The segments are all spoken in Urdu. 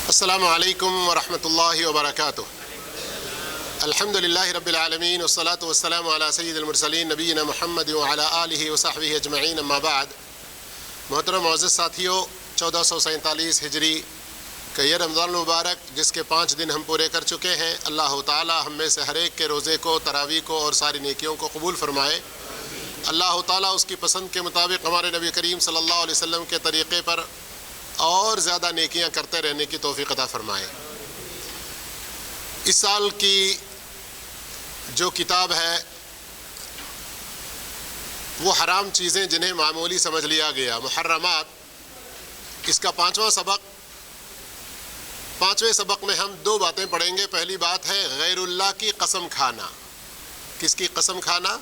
السلام علیکم ورحمۃ اللہ وبرکاتہ۔ الحمد للہ رب العالمین والصلاة والسلام علی سید المرسلین نبینا محمد وعلی آلہ وصحبہ اجمعین، اما بعد۔ محترم معزز ساتھیوں، 1447 ہجری کا یہ رمضان المبارک جس کے 5 دن ہم پورے کر چکے ہیں، اللہ تعالی ہم میں سے ہر ایک کے روزے کو، تراویح کو اور ساری نیکیوں کو قبول فرمائے۔ اللہ تعالی اس کی پسند کے مطابق ہمارے نبی کریم صلی اللہ علیہ وسلم کے طریقے پر اور زیادہ نیکیاں کرتے رہنے کی توفیق عطا فرمائے۔ اس سال کی جو کتاب ہے وہ حرام چیزیں جنہیں معمولی سمجھ لیا گیا، محرمات، اس کا 5واں سبق۔ 5ویں سبق میں ہم 2 باتیں پڑھیں گے۔ پہلی بات ہے غیر اللہ کی قسم کھانا۔ کس کی قسم کھانا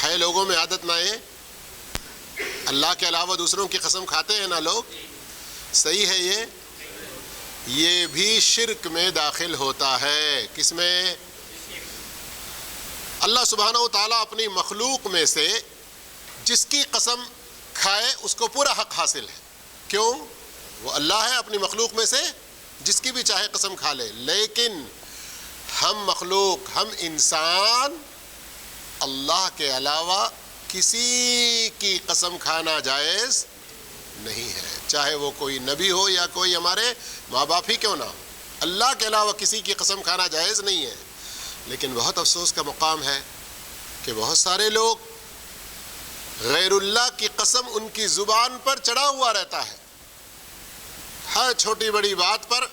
ہے؟ لوگوں میں عادت نہ ہے، اللہ کے علاوہ دوسروں کی قسم کھاتے ہیں نا لوگ، صحیح ہے یہ بھی شرک میں داخل ہوتا ہے۔ کس میں؟ اللہ سبحانہ و تعالیٰ اپنی مخلوق میں سے جس کی قسم کھائے اس کو پورا حق حاصل ہے۔ کیوں؟ وہ اللہ ہے، اپنی مخلوق میں سے جس کی بھی چاہے قسم کھا لے۔ لیکن ہم مخلوق، ہم انسان، اللہ کے علاوہ کسی کی قسم کھانا جائز نہیں ہے، چاہے وہ کوئی نبی ہو یا کوئی ہمارے ماں باپ ہی کیوں نہ ہو۔ اللہ کے علاوہ کسی کی قسم کھانا جائز نہیں ہے۔ لیکن بہت افسوس کا مقام ہے کہ بہت سارے لوگ غیر اللہ کی قسم ان کی زبان پر چڑھا ہوا رہتا ہے۔ ہر چھوٹی بڑی بات پر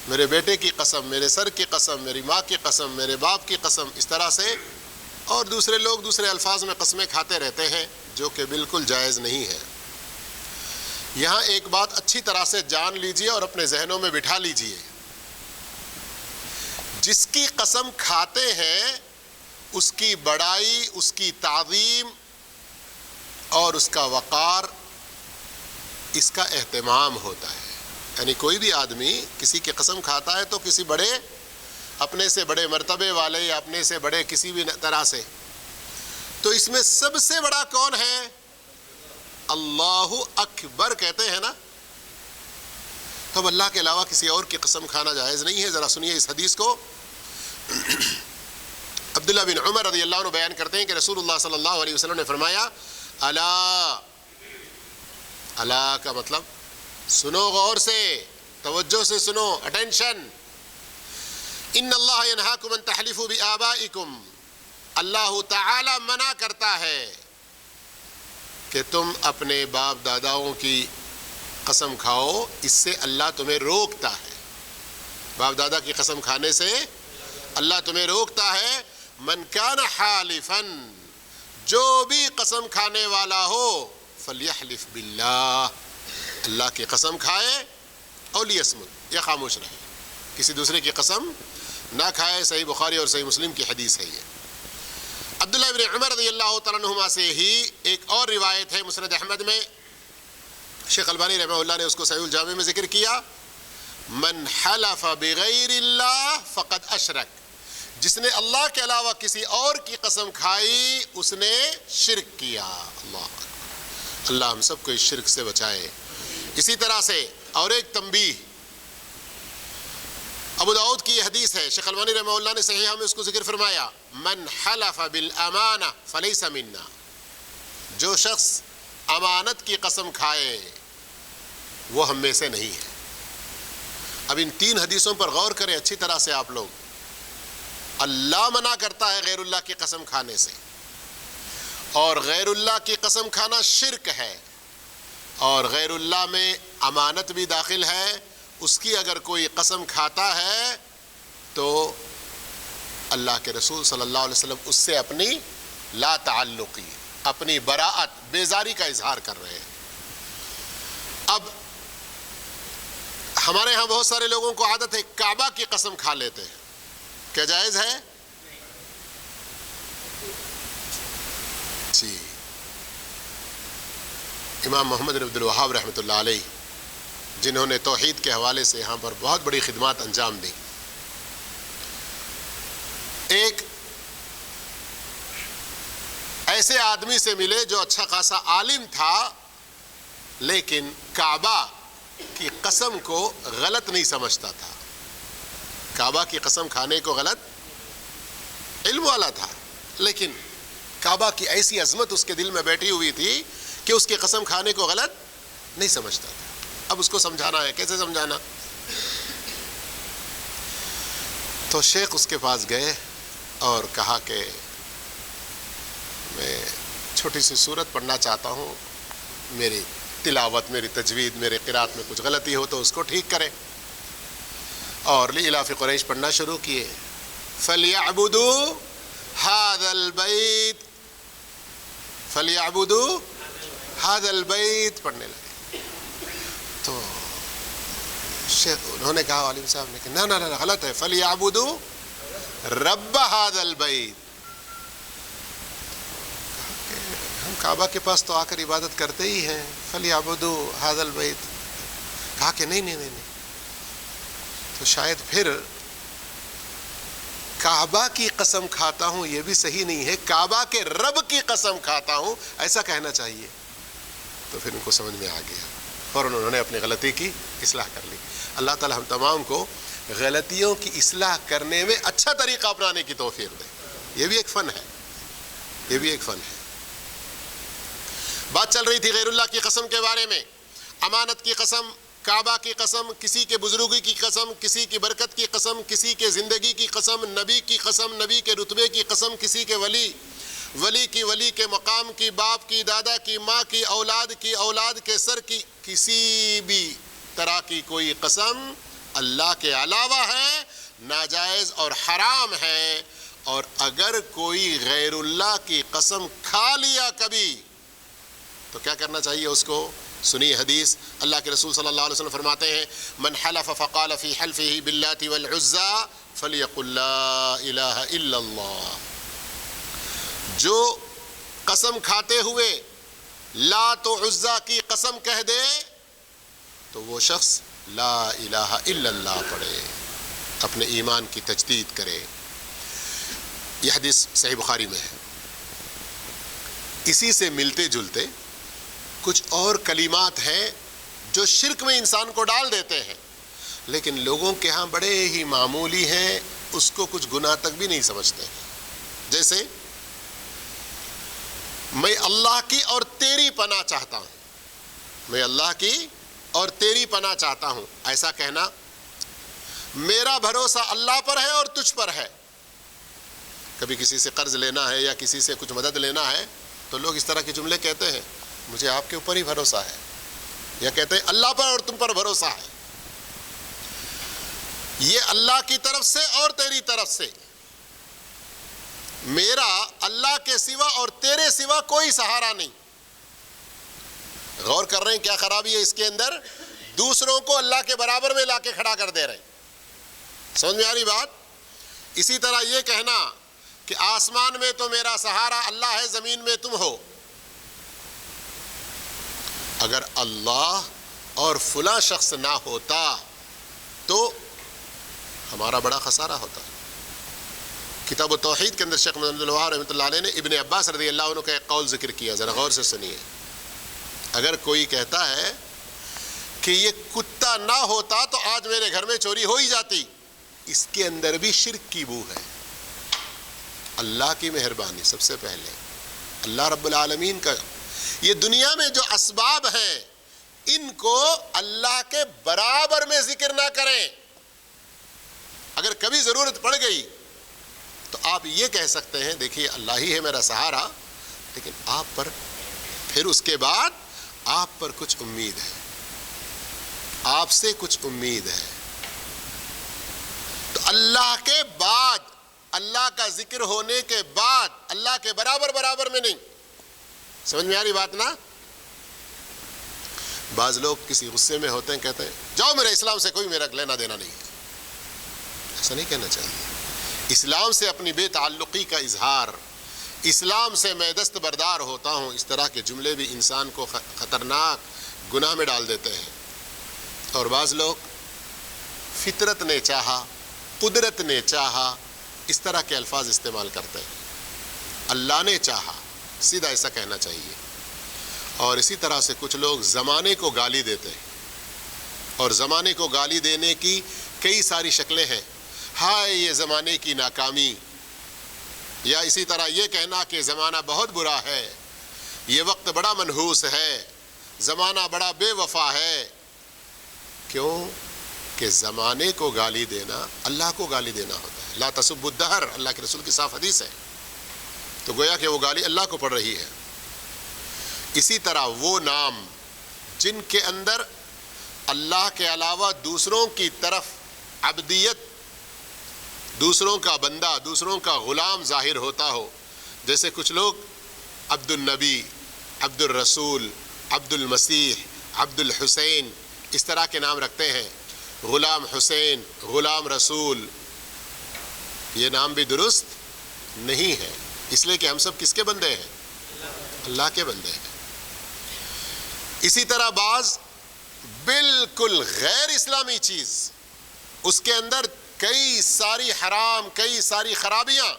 میرے بیٹے کی قسم، میرے سر کی قسم، میری ماں کی قسم، میرے باپ کی قسم، اس طرح سے، اور دوسرے لوگ دوسرے الفاظ میں قسمیں کھاتے رہتے ہیں جو کہ بالکل جائز نہیں ہے۔ یہاں ایک بات اچھی طرح سے جان لیجئے اور اپنے ذہنوں میں بٹھا لیجئے، جس کی قسم کھاتے ہیں اس کی بڑائی، اس کی تعظیم اور اس کا وقار، اس کا اہتمام ہوتا ہے۔ یعنی کوئی بھی آدمی کسی کی قسم کھاتا ہے تو کسی بڑے، اپنے سے بڑے مرتبے والے یا اپنے سے بڑے کسی بھی طرح سے، تو اس میں سب سے بڑا کون ہے؟ اللہ اکبر کہتے ہیں نا۔ تو اب اللہ کے علاوہ کسی اور کی قسم کھانا جائز نہیں ہے۔ ذرا سنیے اس حدیث کو۔ عبداللہ بن عمر رضی اللہ عنہ بیان کرتے ہیں کہ رسول اللہ صلی اللہ علیہ وسلم نے فرمایا، الا، الا کا مطلب سنو، غور سے، توجہ سے سنو، اٹینشن، ان اللہ ینہاکم ان تحلفوا بآبائکم، اللہ تعالی منع کرتا ہے کہ تم اپنے باپ داداؤں کی قسم کھاؤ، اس سے اللہ تمہیں روکتا ہے۔ باپ دادا کی قسم کھانے سے اللہ تمہیں روکتا ہے۔ من کان حالفا، جو بھی قسم کھانے والا ہو، فلیحلف باللہ، اللہ کی قسم کھائے، اور لیصمت، یا خاموش رہے، کسی دوسرے کی قسم نہ کھائے۔ صحیح بخاری اور صحیح مسلم کی حدیث ہے یہ۔ عبداللہ بن عمر رضی اللہ تعالیٰ عنہما سے ہی ایک اور روایت ہے مسند احمد میں، شیخ البانی رحمہ اللہ نے اس کو صحیح الجامع میں ذکر کیا، من حلف بغیر اللہ فقد اشرک، جس نے اللہ کے علاوہ کسی اور کی قسم کھائی اس نے شرک کیا۔ اللہ اکبر، اللہ ہم سب کو اس شرک سے بچائے۔ اسی طرح سے اور ایک تنبیہ، ابو داؤد کی یہ حدیث ہے، شیخ البانی رحمہ اللہ نے صحیح میں اس کو ذکر فرمایا، من حلف بالامانہ فلیس منا، جو شخص امانت کی قسم کھائے وہ ہم میں سے نہیں ہے۔ اب ان 3 حدیثوں پر غور کریں اچھی طرح سے آپ لوگ۔ اللہ منع کرتا ہے غیر اللہ کی قسم کھانے سے، اور غیر اللہ کی قسم کھانا شرک ہے، اور غیر اللہ میں امانت بھی داخل ہے۔ اس کی اگر کوئی قسم کھاتا ہے تو اللہ کے رسول صلی اللہ علیہ وسلم اس سے اپنی لا تعلقی، اپنی براءت، بیزاری کا اظہار کر رہے ہیں۔ اب ہمارے ہاں بہت سارے لوگوں کو عادت ہے کعبہ کی قسم کھا لیتے ہیں، کیا جائز ہے؟ جی، امام محمد بن عبد الوہاب رحمۃ اللہ علیہ، جنہوں نے توحید کے حوالے سے یہاں پر بہت بڑی خدمات انجام دی، ایک ایسے آدمی سے ملے جو اچھا خاصا عالم تھا، لیکن کعبہ کی قسم قسم کو غلط نہیں سمجھتا تھا، کعبہ کی قسم کھانے کو غلط علم والا تھا، لیکن کعبہ کی ایسی عظمت اس کے دل میں بیٹھی ہوئی تھی کہ اس کی قسم کھانے کو غلط نہیں سمجھتا تھا۔ اب اس کو سمجھانا ہے، کیسے سمجھانا؟ تو شیخ اس کے پاس گئے اور کہا کہ میں چھوٹی سی سورت پڑھنا چاہتا ہوں، میری تلاوت، میری تجوید، میرے قرات میں کچھ غلطی ہو تو اس کو ٹھیک کرے۔ اور لإلاف قریش پڑھنا شروع کیے، فَلْيَعْبُدُوا هَذَا الْبَيْتِ، فَلْيَعْبُدُوا هَذَا الْبَيْتِ پڑھنے لگے۔ تو شیخ انہوں نے کہا، عالم صاحب نے کہ نہ غلط ہے، فَلْيَعْبُدُوا رَبَّ هَذَا الْبَيْتِ۔ ہم کعبہ کے پاس تو آ کر عبادت کرتے ہی ہیں، فَلْيَعْبُدُوا هَذَا الْبَيْتِ۔ کہا کہ نہیں، تو شاید پھر کعبہ کی قسم کھاتا ہوں یہ بھی صحیح نہیں ہے، کعبہ کے رب کی قسم کھاتا ہوں ایسا کہنا چاہیے۔ تو پھر ان کو سمجھ میں آ گیا، اور انہوں نے اپنی غلطی کی اصلاح کر لی۔ اللہ تعالی ہم تمام کو غلطیوں کی اصلاح کرنے میں اچھا طریقہ اپنانے کی توفیق دے۔ یہ بھی ایک فن ہے، بات چل رہی تھی غیر اللہ کی قسم کے بارے میں، امانت کی قسم، کعبہ کی قسم، کسی کے بزرگی کی قسم، کسی کی برکت کی قسم، کسی کے زندگی کی قسم، نبی کی قسم، نبی کے رتبے کی قسم، کسی کے ولی کے مقام کی، باپ کی، دادا کی، ماں کی، اولاد کے سر کی، کسی بھی طرح کی کوئی قسم اللہ کے علاوہ ہے، ناجائز اور حرام ہے۔ اور اگر کوئی غیر اللہ کی قسم کھا لیا کبھی تو کیا کرنا چاہیے اس کو؟ سنی حدیث، اللہ کے رسول صلی اللہ علیہ وسلم فرماتے ہیں، من حلف فقال فی حلفه باللات والعزى فلیقل لا الہ الا اللہ۔ جو قسم کھاتے ہوئے لات و عزیٰ کی قسم کہہ دے تو وہ شخص لا الہ الا اللہ پڑھے، اپنے ایمان کی تجدید کرے۔ یہ حدیث صحیح بخاری میں ہے۔ اسی سے ملتے جلتے کچھ اور کلمات ہیں جو شرک میں انسان کو ڈال دیتے ہیں، لیکن لوگوں کے ہاں بڑے ہی معمولی ہیں، اس کو کچھ گناہ تک بھی نہیں سمجھتے۔ جیسے میں اللہ کی اور تیری پناہ چاہتا ہوں، میں اللہ کی اور تیری پناہ چاہتا ہوں، ایسا کہنا۔ میرا بھروسہ اللہ پر ہے اور تجھ پر ہے۔ کبھی کسی سے قرض لینا ہے یا کسی سے کچھ مدد لینا ہے تو لوگ اس طرح کے جملے کہتے ہیں، مجھے آپ کے اوپر ہی بھروسہ ہے، یا کہتے ہیں اللہ پر اور تم پر بھروسہ ہے۔ یہ اللہ کی طرف سے اور تیری طرف سے، میرا اللہ کے سوا اور تیرے سوا کوئی سہارا نہیں۔ غور کر رہے ہیں کیا خرابی ہے اس کے اندر؟ دوسروں کو اللہ کے برابر میں لا کے کھڑا کر دے رہے ہیں۔ سمجھ میں آ رہی بات؟ اسی طرح یہ کہنا کہ آسمان میں تو میرا سہارا اللہ ہے، زمین میں تم ہو۔ اگر اللہ اور فلاں شخص نہ ہوتا تو ہمارا بڑا خسارہ ہوتا۔ کتاب التوحید کے اندر شیخ محمد الوہاب رحمۃ اللہ علیہ نے ابن عباس رضی اللہ عنہ کا ایک قول ذکر کیا، ذرا غور سے سنیے۔ اگر کوئی کہتا ہے کہ یہ کتا نہ ہوتا تو آج میرے گھر میں چوری ہو ہی جاتی، اس کے اندر بھی شرک کی بو ہے۔ اللہ کی مہربانی سب سے پہلے، اللہ رب العالمین کا، یہ دنیا میں جو اسباب ہیں ان کو اللہ کے برابر میں ذکر نہ کریں۔ اگر کبھی ضرورت پڑ گئی تو آپ یہ کہہ سکتے ہیں دیکھیے اللہ ہی ہے میرا سہارا، لیکن آپ پر پھر اس کے بعد آپ پر کچھ امید ہے، آپ سے کچھ امید ہے۔ تو اللہ کے بعد، اللہ کا ذکر ہونے کے بعد اللہ کے برابر میں نہیں۔ سمجھ میں آ رہی بات نا؟ بعض لوگ کسی غصے میں ہوتے ہیں، کہتے ہیں جاؤ میرے اسلام سے کوئی میرا لینا دینا نہیں ہے۔ ایسا نہیں کہنا چاہیے۔ اسلام سے اپنی بے تعلقی کا اظہار، اسلام سے میں دستبردار ہوتا ہوں، اس طرح کے جملے بھی انسان کو خطرناک گناہ میں ڈال دیتے ہیں۔ اور بعض لوگ فطرت نے چاہا، قدرت نے چاہا، اس طرح کے الفاظ استعمال کرتے ہیں۔ اللہ نے چاہا، سیدھا ایسا کہنا چاہیے۔ اور اسی طرح سے کچھ لوگ زمانے کو گالی دیتے ہیں۔ اور زمانے کو گالی دینے کی کئی ساری شکلیں ہیں. ہائے یہ زمانے کی ناکامی، یا اسی طرح یہ کہنا کہ زمانہ بہت برا ہے، یہ وقت بڑا منحوس ہے، زمانہ بڑا بے وفا ہے. کیوں کہ زمانے کو گالی دینا اللہ کو گالی دینا ہوتا ہے. لا تسبوا الدہر، اللہ کے رسول کی صاف حدیث ہے. تو گویا کہ وہ گالی اللہ کو پڑ رہی ہے. اسی طرح وہ نام جن کے اندر اللہ کے علاوہ دوسروں کی طرف عبدیت، دوسروں کا بندہ، دوسروں کا غلام ظاہر ہوتا ہو، جیسے کچھ لوگ عبد النبی، عبد الرسول، عبد المسیح، عبد الحسین، اس طرح کے نام رکھتے ہیں. غلام حسین، غلام رسول، یہ نام بھی درست نہیں ہے، اس لیے کہ ہم سب کس کے بندے ہیں؟ اللہ کے بندے ہیں. اسی طرح بعض بالکل غیر اسلامی چیز، اس کے اندر کئی ساری حرام، کئی ساری خرابیاں،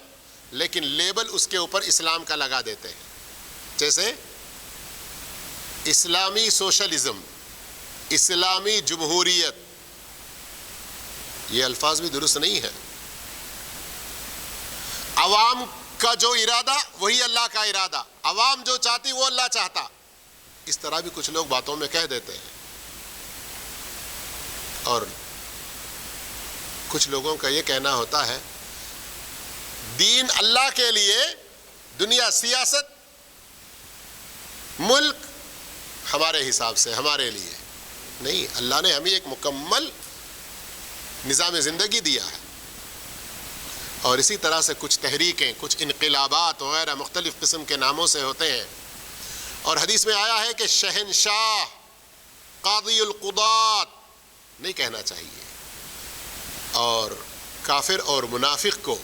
لیکن لیبل اس کے اوپر اسلام کا لگا دیتے ہیں. جیسے اسلامی سوشلزم، اسلامی جمہوریت، یہ الفاظ بھی درست نہیں ہے. عوام کا جو ارادہ وہی اللہ کا ارادہ، عوام جو چاہتی وہ اللہ چاہتا، اس طرح بھی کچھ لوگ باتوں میں کہہ دیتے ہیں. اور کچھ لوگوں کا یہ کہنا ہوتا ہے دین اللہ کے لیے، دنیا سیاست، ملک ہمارے حساب سے، ہمارے لیے نہیں. اللہ نے ہمیں ایک مکمل نظام زندگی دیا ہے. اور اسی طرح سے کچھ تحریکیں، کچھ انقلابات وغیرہ مختلف قسم کے ناموں سے ہوتے ہیں. اور حدیث میں آیا ہے کہ شہنشاہ، قاضی القضات نہیں کہنا چاہیے. اور کافر اور منافق کو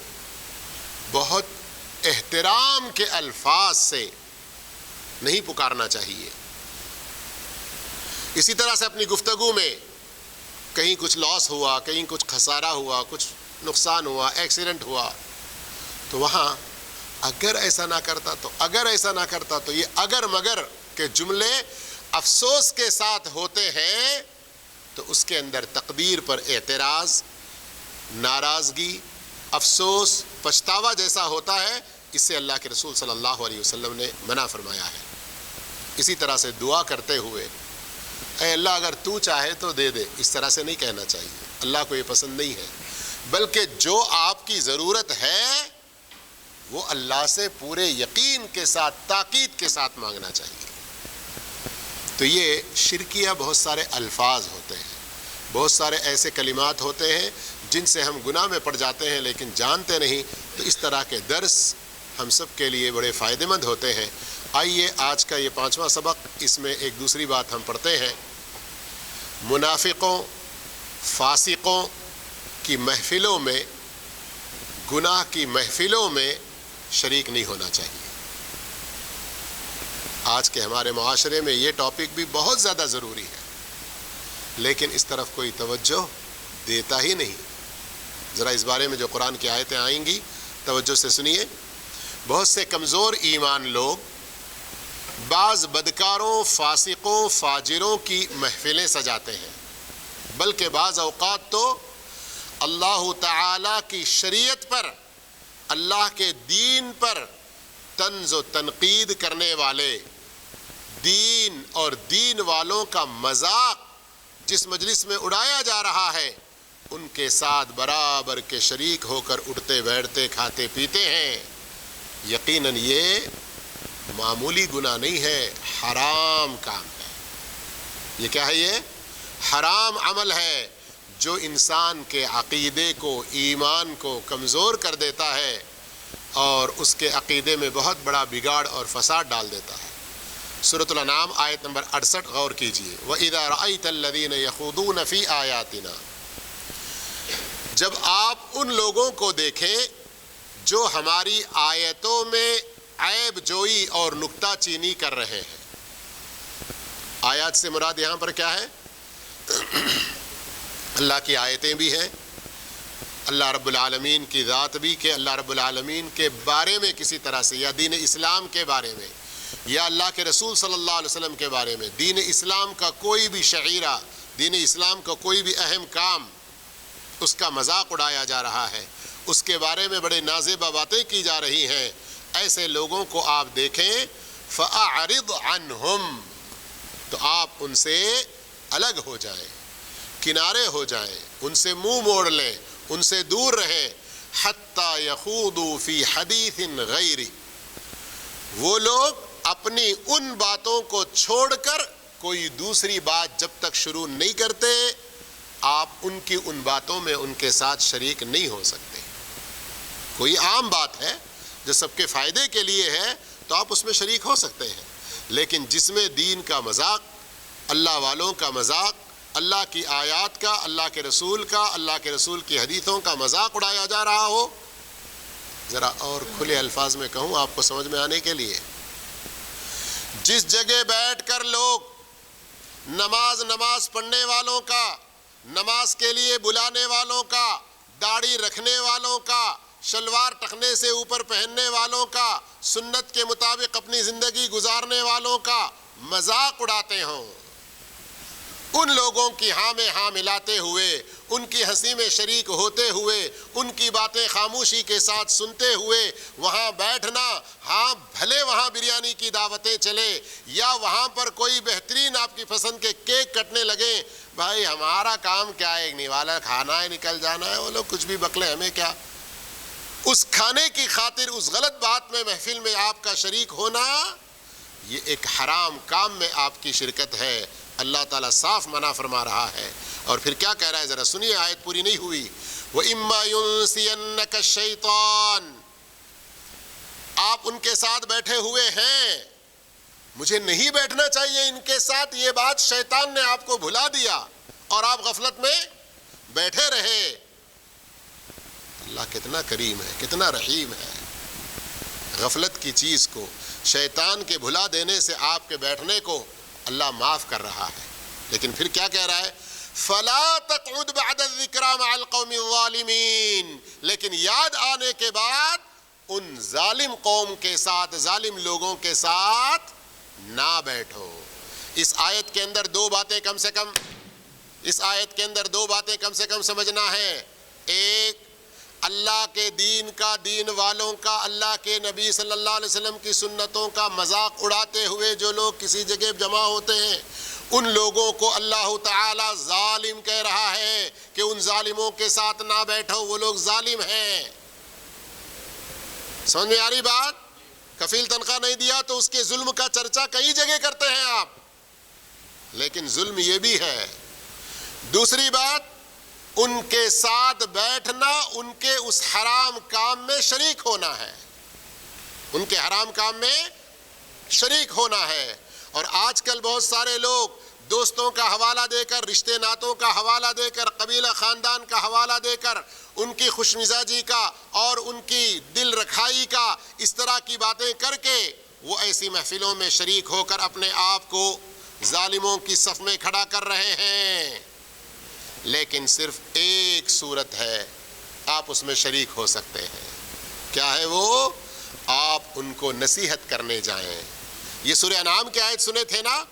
بہت احترام کے الفاظ سے نہیں پکارنا چاہیے. اسی طرح سے اپنی گفتگو میں کہیں کچھ لاس ہوا، کہیں کچھ خسارہ ہوا، کچھ نقصان ہوا، ایکسیڈنٹ ہوا، تو وہاں اگر ایسا نہ کرتا تو، اگر ایسا نہ کرتا تو، یہ اگر مگر کے جملے افسوس کے ساتھ ہوتے ہیں تو اس کے اندر تقدیر پر اعتراض، ناراضگی، افسوس، پچھتاوا جیسا ہوتا ہے. اس سے اللہ کے رسول صلی اللہ علیہ وسلم نے منع فرمایا ہے. اسی طرح سے دعا کرتے ہوئے اے اللہ اگر تو چاہے تو دے دے، اس طرح سے نہیں کہنا چاہیے. اللہ کو یہ پسند نہیں ہے. بلکہ جو آپ کی ضرورت ہے وہ اللہ سے پورے یقین کے ساتھ، تاکید کے ساتھ مانگنا چاہیے. تو یہ شرکیہ بہت سارے الفاظ ہوتے ہیں، بہت سارے ایسے کلمات ہوتے ہیں جن سے ہم گناہ میں پڑ جاتے ہیں لیکن جانتے نہیں. تو اس طرح کے درس ہم سب کے لیے بڑے فائدہ مند ہوتے ہیں. آئیے آج کا یہ 5واں سبق، اس میں ایک دوسری بات ہم پڑھتے ہیں. منافقوں، فاسقوں کی محفلوں میں، گناہ کی محفلوں میں شریک نہیں ہونا چاہیے. آج کے ہمارے معاشرے میں یہ ٹاپک بھی بہت زیادہ ضروری ہے، لیکن اس طرف کوئی توجہ دیتا ہی نہیں. ذرا اس بارے میں جو قرآن کی آیتیں آئیں گی توجہ سے سنیے. بہت سے کمزور ایمان لوگ بعض بدکاروں، فاسقوں، فاجروں کی محفلیں سجاتے ہیں، بلکہ بعض اوقات تو اللہ تعالی کی شریعت پر، اللہ کے دین پر طنز و تنقید کرنے والے، دین اور دین والوں کا مذاق جس مجلس میں اڑایا جا رہا ہے، ان کے ساتھ برابر کے شریک ہو کر اٹھتے بیٹھتے کھاتے پیتے ہیں. یقیناً یہ معمولی گناہ نہیں ہے، حرام کام ہے. یہ کیا ہے؟ یہ حرام عمل ہے جو انسان کے عقیدے کو، ایمان کو کمزور کر دیتا ہے اور اس کے عقیدے میں بہت بڑا بگاڑ اور فساد ڈال دیتا ہے. سورۃ الانعام آیت نمبر 68 غور کیجیے. وَإِذَا رَأَيْتَ الَّذِينَ يَخُوضُونَ فِي آيَاتِنَا، جب آپ ان لوگوں کو دیکھیں جو ہماری آیتوں میں عیب جوئی اور نکتہ چینی کر رہے ہیں. آیات سے مراد یہاں پر کیا ہے؟ اللہ کی آیتیں بھی ہیں، اللہ رب العالمین کی ذات بھی، کہ اللہ رب العالمین کے بارے میں کسی طرح سے، یا دین اسلام کے بارے میں، یا اللہ کے رسول صلی اللہ علیہ وسلم کے بارے میں، دین اسلام کا کوئی بھی شعیرہ، دین اسلام کا کوئی بھی اہم کام اس کا مذاق اڑایا جا رہا ہے، اس کے بارے میں بڑے نازیبہ باتیں کی جا رہی ہیں، ایسے لوگوں کو آپ دیکھیں فَأَعْرِضْ عَنْهُمْ، تو آپ ان سے الگ ہو جائیں، کنارے ہو جائیں، ان سے منہ موڑ لیں، ان سے دور رہیں، حَتَّى يَخُوضُوا فِي حَدِيثٍ غَيْرِ، وہ لوگ اپنی ان باتوں کو چھوڑ کر کوئی دوسری بات جب تک شروع نہیں کرتے، آپ ان کی ان باتوں میں ان کے ساتھ شریک نہیں ہو سکتے۔ کوئی عام بات ہے جو سب کے فائدے کے لیے ہے تو آپ اس میں شریک ہو سکتے ہیں، لیکن جس میں دین کا مذاق، اللہ والوں کا مذاق، اللہ کی آیات کا، اللہ کے رسول کا، اللہ کے رسول کی حدیثوں کا مذاق اڑایا جا رہا ہو، ذرا اور کھلے الفاظ میں کہوں آپ کو سمجھ میں آنے کے لیے، جس جگہ بیٹھ کر لوگ نماز پڑھنے والوں کا، نماز کے لیے بلانے والوں کا، داڑھی رکھنے والوں کا، شلوار ٹخنے سے اوپر پہننے والوں کا، سنت کے مطابق اپنی زندگی گزارنے والوں کا مذاق اڑاتے ہوں، ان لوگوں کی ہاں میں ہاں ملاتے ہوئے، ان کی ہنسی میں شریک ہوتے ہوئے، ان کی باتیں خاموشی کے ساتھ سنتے ہوئے وہاں بیٹھنا، ہاں بھلے وہاں بریانی کی دعوتیں چلے یا وہاں پر کوئی بہترین آپ کی پسند کے کیک کٹنے لگے، بھائی ہمارا کام کیا ہے، ایک نوالا کھانا ہے، نکل جانا ہے، وہ لوگ کچھ بھی بکلے، ہمیں کیا۔ اس کھانے کی خاطر اس غلط بات میں محفل میں آپ کا شریک ہونا، یہ ایک حرام کام میں آپ کی شرکت ہے، اللہ تعالیٰ صاف منع فرما رہا ہے۔ اور پھر کیا کہہ رہا ہے، ذرا سنیے، آیت پوری نہیں ہوئی، وَإِمَّا يُنْسِيَنَّكَ الشَّيْطَانُ، آپ ان کے ساتھ بیٹھے ہوئے ہیں، مجھے نہیں بیٹھنا چاہیے ان کے ساتھ، یہ بات شیطان نے آپ کو بھلا دیا اور آپ غفلت میں بیٹھے رہے۔ اللہ کتنا کریم ہے، کتنا رحیم ہے، غفلت کی چیز کو، شیطان کے بھلا دینے سے آپ کے بیٹھنے کو اللہ معاف کر رہا ہے۔ لیکن پھر کیا کہہ رہا ہے، فَلَا تَقْعُدْ بَعْدَ الذِّكْرَىٰ مَعَ الْقَوْمِ الظَّالِمِينَ، لیکن یاد آنے کے بعد ان ظالم قوم کے ساتھ، ظالم لوگوں کے ساتھ نہ بیٹھو۔ اس آیت کے اندر دو باتیں کم سے کم، اس آیت کے اندر دو باتیں کم سے کم سمجھنا ہے۔ ایک، اللہ کے دین کا، دین والوں کا، اللہ کے نبی صلی اللہ علیہ وسلم کی سنتوں کا مذاق اڑاتے ہوئے جو لوگ کسی جگہ جمع ہوتے ہیں، ان لوگوں کو اللہ تعالی ظالم کہہ رہا ہے کہ ان ظالموں کے ساتھ نہ بیٹھو، وہ لوگ ظالم ہیں۔ سمجھ میں آ رہی بات؟ کفیل تنخواہ نہیں دیا تو اس کے ظلم کا چرچا کئی جگہ کرتے ہیں آپ، لیکن ظلم یہ بھی ہے۔ دوسری بات، ان کے ساتھ بیٹھنا، ان کے اس حرام کام میں شریک ہونا ہے، ان کے حرام کام میں شریک ہونا ہے۔ اور آج کل بہت سارے لوگ دوستوں کا حوالہ دے کر، رشتے ناتوں کا حوالہ دے کر، قبیلہ خاندان کا حوالہ دے کر، ان کی خوش مزاجی کا اور ان کی دل رکھائی کا، اس طرح کی باتیں کر کے وہ ایسی محفلوں میں شریک ہو کر اپنے آپ کو ظالموں کی صف میں کھڑا کر رہے ہیں۔ لیکن صرف ایک صورت ہے آپ اس میں شریک ہو سکتے ہیں، کیا ہے وہ؟ آپ ان کو نصیحت کرنے جائیں۔ یہ سورہ انعام کی آیت سنے تھے نا،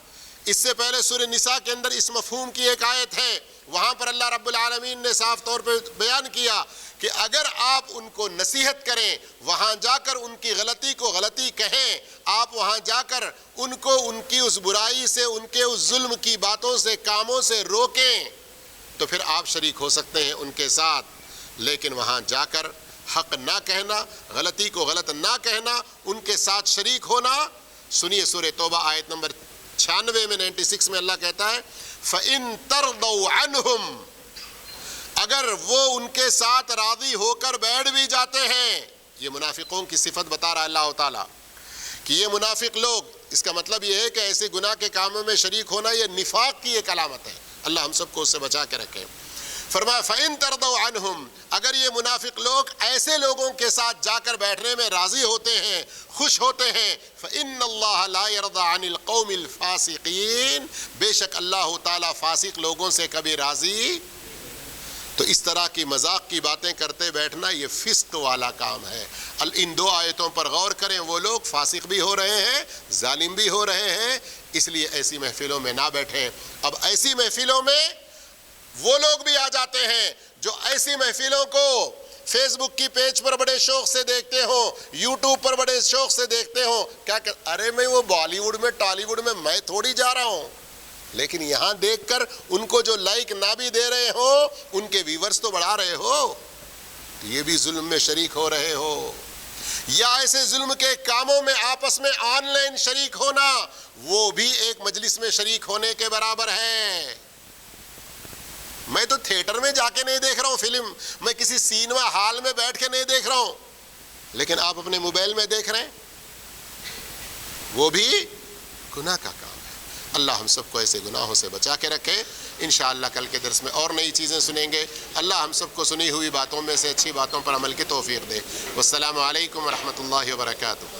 اس سے پہلے سورہ نساء کے اندر اس مفہوم کی ایک آیت ہے، وہاں پر اللہ رب العالمین نے صاف طور پہ بیان کیا کہ اگر آپ ان کو نصیحت کریں، وہاں جا کر ان کی غلطی کو غلطی کہیں، آپ وہاں جا کر ان کو ان کی اس برائی سے، ان کے اس ظلم کی باتوں سے، کاموں سے روکیں، تو پھر آپ شریک ہو سکتے ہیں ان کے ساتھ۔ لیکن وہاں جا کر حق نہ کہنا، غلطی کو غلط نہ کہنا، ان کے ساتھ شریک ہونا۔ سنیے سورہ توبہ آیت نمبر 96 میں 96 میں اللہ کہتا ہے فَإِن تَرْضَوْا عَنْهُمْ، اگر وہ ان کے ساتھ راضی ہو کر بیٹھ بھی جاتے ہیں۔ یہ منافقوں کی صفت بتا رہا ہے اللہ تعالیٰ کہ یہ منافق لوگ، اس کا مطلب یہ ہے کہ ایسے گناہ کے کاموں میں شریک ہونا یہ نفاق کی ایک علامت ہے، اللہ ہم سب کو اس سے بچا کے رکھے۔ فرمایا فَإِن تَرْضَوْا عَنْهُمْ، اگر یہ منافق لوگ ایسے لوگوں کے ساتھ جا کر بیٹھنے میں راضی ہوتے ہیں، خوش ہوتے ہیں، فَإِنَّ اللَّهَ لَا يَرْضَى عَنِ الْقَوْمِ الْفَاسِقِينَ، بے شک اللہ تعالیٰ فاسق لوگوں سے کبھی راضی تو اس طرح کی مذاق کی باتیں کرتے بیٹھنا یہ فسق والا کام ہے۔ ان دو آیتوں پر غور کریں، وہ لوگ فاسق بھی ہو رہے ہیں، ظالم بھی ہو رہے ہیں، اس لیے ایسی محفلوں میں نہ بیٹھیں۔ اب ایسی محفلوں میں وہ لوگ بھی آ جاتے ہیں جو ایسی محفلوں کو فیس بک کی پیج پر بڑے شوق سے دیکھتے ہوں، یوٹیوب پر بڑے شوق سے دیکھتے ہوں، کیا کہ ارے میں وہ بالی ووڈ میں ٹالی ووڈ میں تھوڑی جا رہا ہوں، لیکن یہاں دیکھ کر ان کو جو لائک نہ بھی دے رہے ہو ان کے ویورز تو بڑھا رہے ہو، یہ بھی ظلم میں شریک ہو رہے ہو۔ یا ایسے ظلم کے کاموں میں آپس میں آن لائن شریک ہونا، وہ بھی ایک مجلس میں شریک ہونے کے برابر ہے۔ میں تو تھیٹر میں جا کے نہیں دیکھ رہا ہوں فلم، میں کسی سینما ہال میں بیٹھ کے نہیں دیکھ رہا ہوں، لیکن آپ اپنے موبائل میں دیکھ رہے ہیں، وہ بھی گناہ کا کام ہے۔ اللہ ہم سب کو ایسے گناہوں سے بچا کے رکھے۔ انشاءاللہ کل کے درس میں اور نئی چیزیں سنیں گے۔ اللہ ہم سب کو سنی ہوئی باتوں میں سے اچھی باتوں پر عمل کی توفیق دے۔ والسلام علیکم ورحمۃ اللہ وبرکاتہ۔